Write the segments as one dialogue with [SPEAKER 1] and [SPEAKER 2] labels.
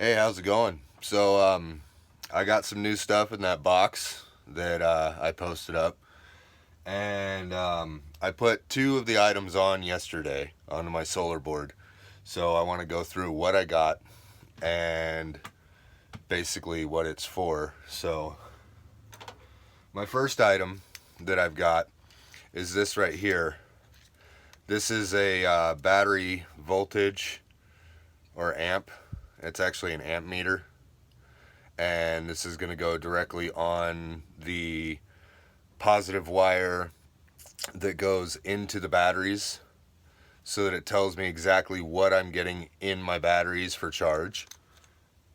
[SPEAKER 1] Hey, how's it going? I got some new stuff in that box that I posted up, and I put two of the items on yesterday onto my solar board. So I want to go through what I got and basically what it's for. So my first item that I've got is this right here. This is a battery voltage or amp. It's actually an amp meter, and this is going to go directly on the positive wire that goes into the batteries so that it tells me exactly what I'm getting in my batteries for charge.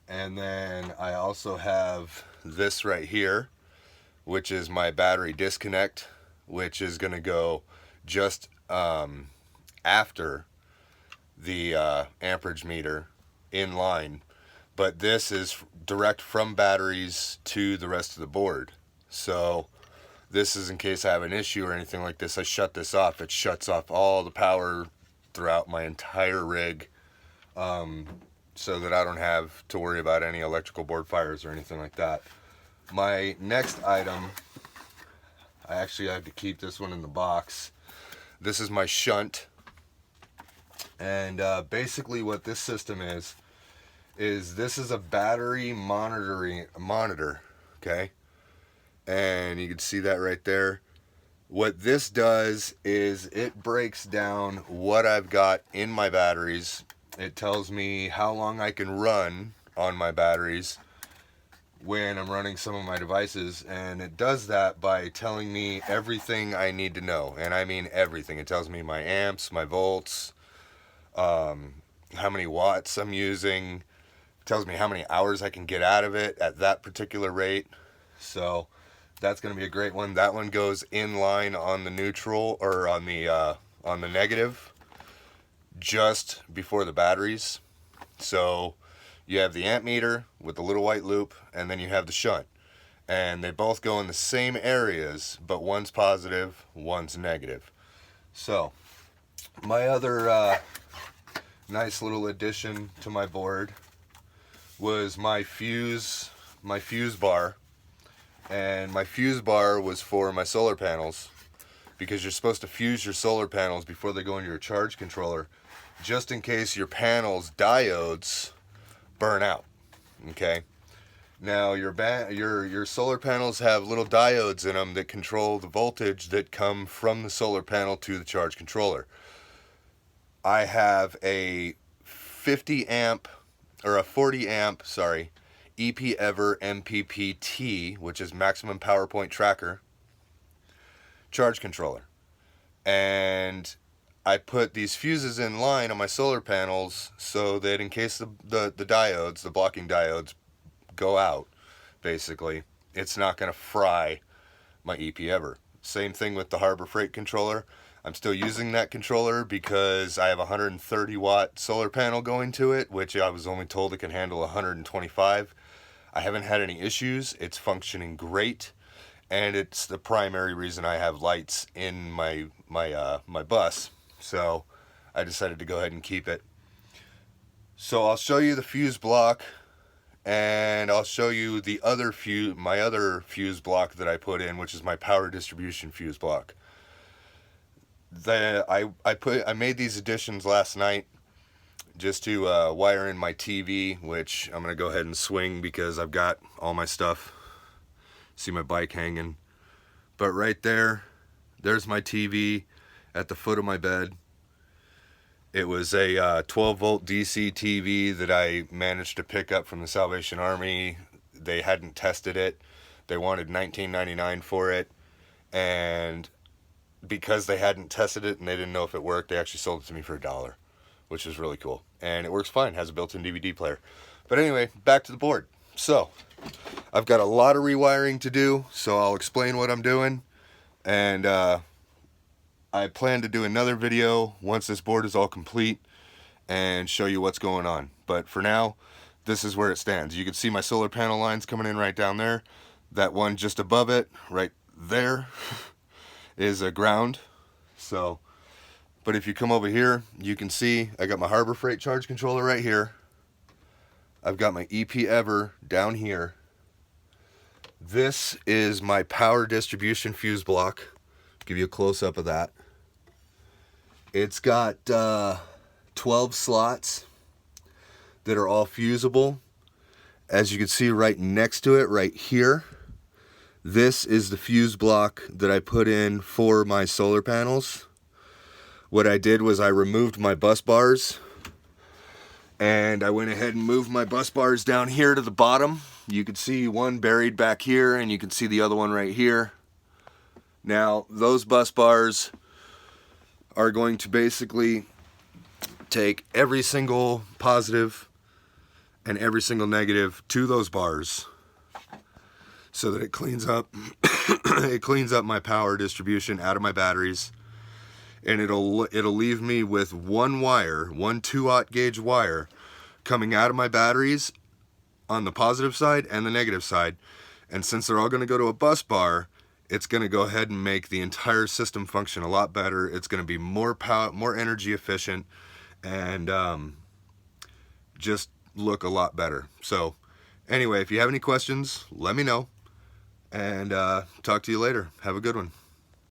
[SPEAKER 1] And then I also have this right here, which is my battery disconnect, which is going to go just after the amperage meter in line. But this is direct from batteries to the rest of the board. So this is in case I have an issue or anything like this. I shut this off. It shuts off all the power throughout my entire rig, so that I don't have to worry about any electrical board fires or anything like that. My next item, I actually have to keep this one in the box. This is my shunt. And basically what this system is this is a battery monitor, okay? And you can see that right there. What this does is it breaks down what I've got in my batteries. It tells me how long I can run on my batteries when I'm running some of my devices, and it does that by telling me everything I need to know. And I mean everything. It tells me my amps, my volts, how many watts I'm using, tells me how many hours I can get out of it at that particular rate. So that's going to be a great one. That one goes in line on the neutral, or on the negative, just before the batteries. So you have the amp meter with the little white loop, and then you have the shunt, and they both go in the same areas, but one's positive, one's negative. So my other nice little addition to my board was my fuse bar. And my fuse bar was for my solar panels, because you're supposed to fuse your solar panels before they go into your charge controller, just in case your panels diodes burn out. Okay. Now your solar panels have little diodes in them that control the voltage that come from the solar panel to the charge controller. I have a 50 amp or a 40 amp, EP Ever MPPT, which is maximum power point tracker, charge controller. And I put these fuses in line on my solar panels so that in case the diodes, the blocking diodes, go out, basically, it's not going to fry my EP Ever. Same thing with the Harbor Freight controller. I'm still using that controller because I have a 130 watt solar panel going to it, which I was only told it can handle 125. I haven't had any issues. It's functioning great, and it's the primary reason I have lights in my bus. So I decided to go ahead and keep it. So I'll show you the fuse block, and I'll show you my other fuse block that I put in, which is my power distribution fuse block. I made these additions last night just to wire in my TV, which I'm gonna go ahead and swing because I've got all my stuff. See my bike hanging, but right there's my TV at the foot of my bed. It was a 12 volt DC TV that I managed to pick up from the Salvation Army. They hadn't tested it. They wanted $19.99 for it, and because they hadn't tested it and they didn't know if it worked, they actually sold it to me for $1, which is really cool. And it works fine, has a built-in DVD player. But anyway, back to the board. So I've got a lot of rewiring to do, so I'll explain what I'm doing. And I plan to do another video once this board is all complete and show you what's going on. But for now, this is where it stands. You can see my solar panel lines coming in right down there. That one just above it, right there, is a ground. So, but if you come over here, you can see I got my Harbor Freight charge controller right here. I've got my EP Ever down here. This is my power distribution fuse block. Give you a close-up of that. It's got 12 slots that are all fusible. As you can see right next to it, right here, this is the fuse block that I put in for my solar panels. What I did was I removed my bus bars, and I went ahead and moved my bus bars down here to the bottom. You can see one buried back here, and you can see the other one right here. Now, those bus bars are going to basically take every single positive and every single negative to those bars so that it cleans up it cleans up my power distribution out of my batteries, and it'll leave me with one wire, one 2-aught gauge wire coming out of my batteries on the positive side and the negative side. And since they're all going to go to a bus bar, it's going to go ahead and make the entire system function a lot better. It's going to be more power, more energy efficient, and just look a lot better. So anyway, if you have any questions, let me know, and talk to you later. Have a good one.